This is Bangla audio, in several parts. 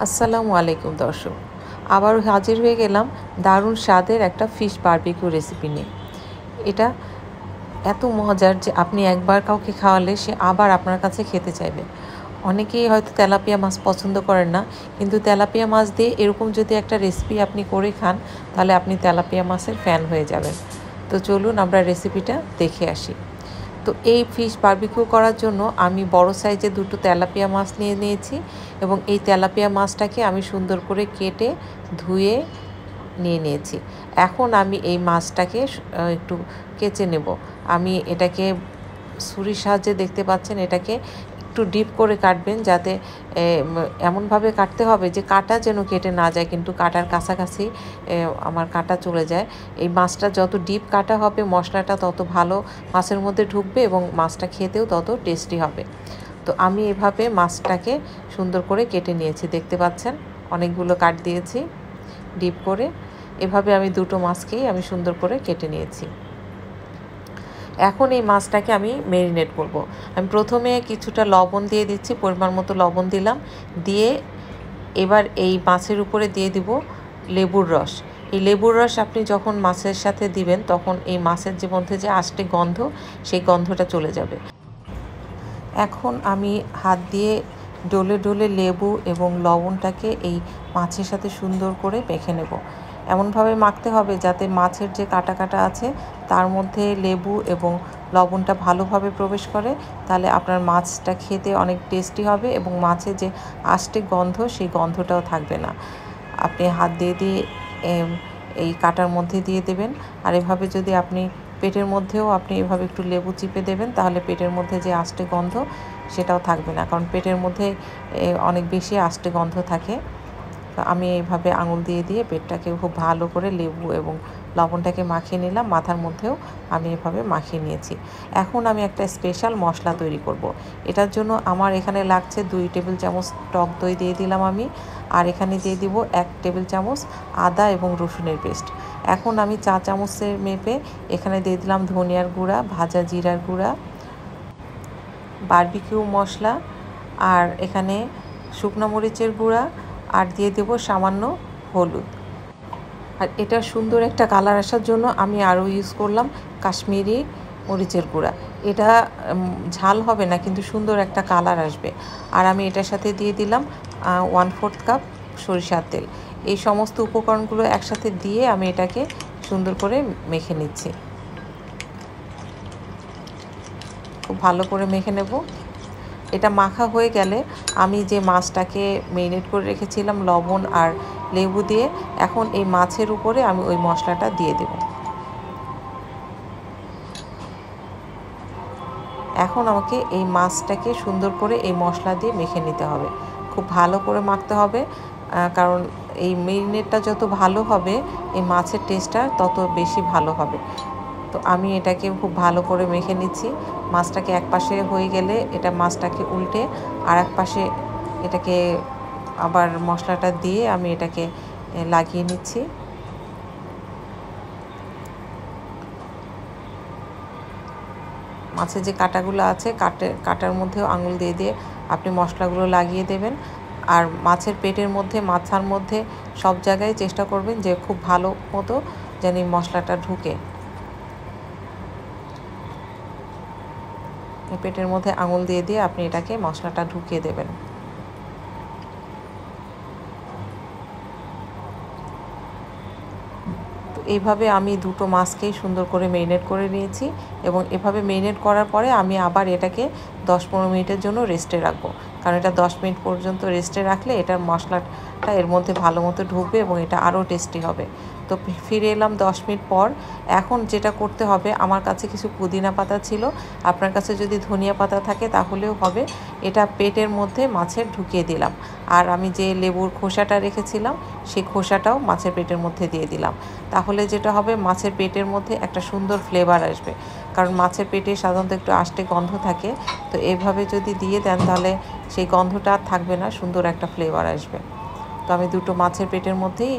আসসালামু আলাইকুম দর্শক, আবারও হাজির হয়ে গেলাম দারুণ স্বাদের একটা ফিশ বারবিকিউ রেসিপি নিয়ে। এটা এত মজার যে আপনি একবার কাউকে খাওয়ালে সে আবার আপনার কাছে খেতে চাইবে। অনেকেই হয়তো তেলাপিয়া মাছ পছন্দ করেন না, কিন্তু তেলাপিয়া মাছ দিয়ে এরকম যদি একটা রেসিপি আপনি করে খান তাহলে আপনি তেলাপিয়া মাছের ফ্যান হয়ে যাবেন। তো চলুন আমরা রেসিপিটা দেখে আসি। তো এই ফিশ বারবিকিউ করার জন্য আমি বড় সাইজে দুটো তেলাপিয়া মাছ নিয়ে নিয়েছি এবং এই তেলাপিয়া মাছটাকে আমি সুন্দর করে কেটে ধুয়ে নিয়ে নিয়েছি। এখন আমি এই মাছটাকে একটু কেচে নেব। আমি এটাকে ছুরির সাহায্যে দেখতে পাচ্ছেন এটাকে একটু ডিপ করে কাটবেন, যাতে এমনভাবে কাটতে হবে যে কাটা যেন কেটে না যায়, কিন্তু কাটার কাছাকাছি আমার কাটা চলে যায়। এই মাছটা যত ডিপ কাটা হবে মশলাটা তত ভালো মাছের মধ্যে ঢুকবে এবং মাছটা খেতেও তত টেস্টি হবে। তো আমি এভাবে মাছটাকে সুন্দর করে কেটে নিয়েছি, দেখতে পাচ্ছেন অনেকগুলো কাট দিয়েছি ডিপ করে। এভাবে আমি দুটো মাছকেই আমি সুন্দর করে কেটে নিয়েছি। এখন এই মাছটাকে আমি ম্যারিনেট করব। আমি প্রথমে কিছুটা লবণ দিয়ে দিচ্ছি, পরিমাণ মতো লবণ দিলাম, দিয়ে এবার এই মাছের উপরে দিয়ে দিব লেবুর রস। এই লেবুর রস আপনি যখন মাছের সাথে দিবেন তখন এই মাছের যে মধ্যে যে আষ্টে গন্ধ, সেই গন্ধটা চলে যাবে। এখন আমি হাত দিয়ে ডলে ডলে লেবু এবং লবণটাকে এই মাছের সাথে সুন্দর করে মেখে নেব। এমনভাবে মাখতে হবে যাতে মাছের যে কাটা কাটা আছে তার মধ্যে লেবু এবং লবণটা ভালোভাবে প্রবেশ করে, তাহলে আপনার মাছটা খেতে অনেক টেস্টি হবে এবং মাছের যে আষ্টে গন্ধ সেই গন্ধটাও থাকবে না। আপনি হাত দিয়ে দিয়ে এই কাটার মধ্যে দিয়ে দেবেন। আর এভাবে যদি আপনি পেটের মধ্যেও আপনি এভাবে একটু লেবু চিপে দেবেন, তাহলে পেটের মধ্যে যে আষ্টে গন্ধ সেটাও থাকবে না, কারণ পেটের মধ্যে অনেক বেশি আষ্টে গন্ধ থাকে। আমি এইভাবে আঙুল দিয়ে দিয়ে পেটটাকে খুব ভালো করে লেবু এবং লবণটাকে মাখিয়ে নিলাম। মাথার মধ্যেও আমি এভাবে মাখিয়ে নিয়েছি। এখন আমি একটা স্পেশাল মশলা তৈরি করব। এটার জন্য আমার এখানে লাগছে 2 টেবিল চামচ টক দই দিয়ে দিলাম আমি, আর এখানে দিয়ে দিব 1 টেবিল চামচ আদা এবং রসুনের পেস্ট। এখন আমি চা চামচের মেপে এখানে দিয়ে দিলাম ধনিয়ার গুঁড়া, ভাজা জিরার গুঁড়া, বারবিকিউ মশলা, আর এখানে শুকনো মরিচের গুঁড়া, আর দিয়ে দেব সামান্য হলুদ। আর এটা সুন্দর একটা কালার আসার জন্য আমি আরও ইউজ করলাম কাশ্মীরি মরিচের গুঁড়া। এটা ঝাল হবে না, কিন্তু সুন্দর একটা কালার আসবে। আর আমি এটার সাথে দিয়ে দিলাম 1/4 কাপ সরিষার তেল। এই সমস্ত উপকরণগুলো একসাথে দিয়ে আমি এটাকে সুন্দর করে মেখে নিচ্ছি। খুব ভালো করে মেখে নেব। এটা মাখা হয়ে গেলে আমি যে মাছটাকে ম্যারিনেট করে রেখেছিলাম লবণ আর লেবু দিয়ে, এখন এই মাছের উপরে আমি ওই মশলাটা দিয়ে দেব। এখন আমাকে এই মাছটাকে সুন্দর করে এই মশলা দিয়ে মেখে নিতে হবে, খুব ভালো করে মাখতে হবে, কারণ এই ম্যারিনেটটা যত ভালো হবে এই মাছের টেস্টটা তত বেশি ভালো হবে। তো আমি এটাকে খুব ভালো করে মেখে নিচ্ছি। মাছটাকে এক পাশে হয়ে গেলে এটা মাছটাকে উল্টে আর এক পাশে এটাকে আবার মশলাটা দিয়ে আমি এটাকে লাগিয়ে নিচ্ছি। মাছের যে কাঁটাগুলো আছে কাঁটার মধ্যেও আঙুল দিয়ে দিয়ে আপনি মশলাগুলো লাগিয়ে দেবেন। আর মাছের পেটের মধ্যে, মাথার মধ্যে সব জায়গায় চেষ্টা করবেন যে খুব ভালো মতো যেন মশলাটা ঢুকে। পেটের মধ্যে আঙুল দিয়ে দিয়ে আপনি এটাকে মশলাটা ঢুকিয়ে দেবেন। তো এইভাবে আমি দুটো মাছকেই সুন্দর করে ম্যারিনেট করে নিয়েছি এবং এভাবে ম্যারিনেট করার পরে আমি আবার এটাকে 10-15 মিনিটের জন্য রেস্টে রাখবো, কারণ এটা 10 মিনিট পর্যন্ত রেস্টে রাখলে এটার মশলাটা এর মধ্যে ভালো মতো ঢুকবে এবং এটা আরও টেস্টি হবে। তো ফিরে এলাম 10 মিনিট পর। এখন যেটা করতে হবে, আমার কাছে কিছু পুদিনা পাতা ছিল, আপনার কাছে যদি ধনিয়া পাতা থাকে তাহলেও হবে। এটা পেটের মধ্যে মাছের ঢুকিয়ে দিলাম। আর আমি যে লেবুর খোসাটা রেখেছিলাম সেই খোসাটাও মাছের পেটের মধ্যে দিয়ে দিলাম। তাহলে যেটা হবে মাছের পেটের মধ্যে একটা সুন্দর ফ্লেভার আসবে, কারণ মাছের পেটে সাধারণত একটু আষ্টে গন্ধ থাকে। তো এইভাবে যদি দিয়ে দেন তাহলে সেই গন্ধটা আর থাকবে না, সুন্দর একটা ফ্লেভার আসবে। তো আমি দুটো মাছের পেটের মধ্যেই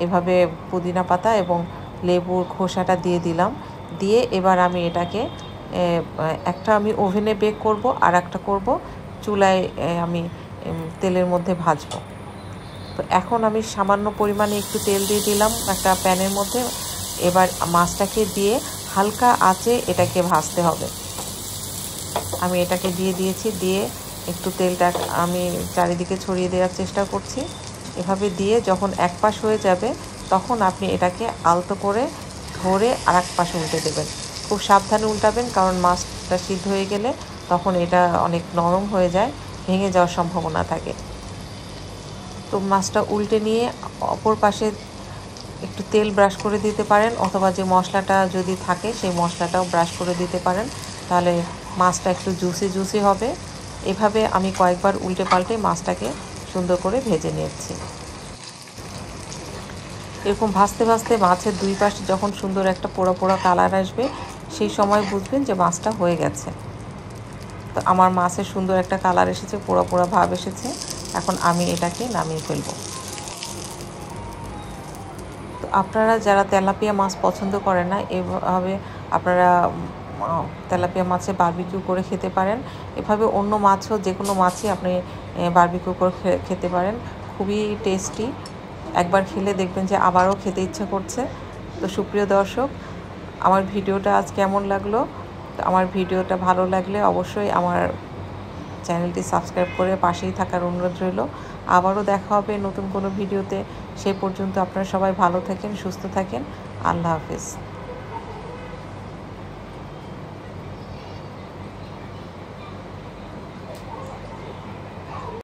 এভাবে পুদিনা পাতা এবং লেবুর খোসাটা দিয়ে দিলাম। দিয়ে এবার আমি এটাকে একটা আমি ওভেনে বেক করব আর একটা করব চুলায় আমি তেলের মধ্যে ভাজবো। তো এখন আমি সামান্য পরিমাণে একটু তেল দিয়ে দিলাম একটা প্যানের মধ্যে। এবার মাছটাকে দিয়ে হালকা আঁচে এটাকে ভাজতে হবে। আমি এটাকে দিয়ে দিয়েছি, দিয়ে একটু তেলটা আমি চারিদিকে ছড়িয়ে দেওয়ার চেষ্টা করছি। এভাবে দিয়ে যখন এক পাশ হয়ে যাবে তখন আপনি এটাকে আলতো করে ধরে আর এক পাশে উল্টে দেবেন। খুব সাবধানে উল্টাবেন, কারণ মাছটা সিদ্ধ হয়ে গেলে তখন এটা অনেক নরম হয়ে যায়, ভেঙে যাওয়ার সম্ভাবনা থাকে। তো মাছটা উল্টে নিয়ে অপর পাশে একটু তেল ব্রাশ করে দিতে পারেন, অথবা যে মশলাটা যদি থাকে সেই মশলাটাও ব্রাশ করে দিতে পারেন, তাহলে মাছটা একটু জুসি হবে। এভাবে আমি কয়েকবার উল্টে পাল্টে মাছটাকে সুন্দর করে ভেজে নিচ্ছি। এরকম ভাজতে ভাজতে মাছের দুই পাশে যখন সুন্দর একটা পোড়া পোড়া কালার আসবে, সেই সময় বুঝবেন যে মাছটা হয়ে গেছে। তো আমার মাছের সুন্দর একটা কালার এসেছে, পোড়া পোড়া ভাব এসেছে। এখন আমি এটাকে নামিয়ে ফেলব। তো আপনারা যারা তেলাপিয়া মাছ পছন্দ করেন না, এভাবে আপনারা তেলাপিয়া মাছে বারবিকিউ করে খেতে পারেন। এভাবে অন্য মাছও, যে কোনো মাছই আপনি বারবিকিউ করে খেতে পারেন, খুবই টেস্টি। একবার খেলে দেখবেন যে আবারও খেতে ইচ্ছে করছে। তো সুপ্রিয় দর্শক, আমার ভিডিওটা আজ কেমন লাগলো? তো আমার ভিডিওটা ভালো লাগলে অবশ্যই আমার চ্যানেলটি সাবস্ক্রাইব করে পাশেই থাকার অনুরোধ রইল। আবারও দেখা হবে নতুন কোনো ভিডিওতে। সেই পর্যন্ত আপনারা সবাই ভালো থাকেন, সুস্থ থাকেন। আল্লাহ হাফেজ।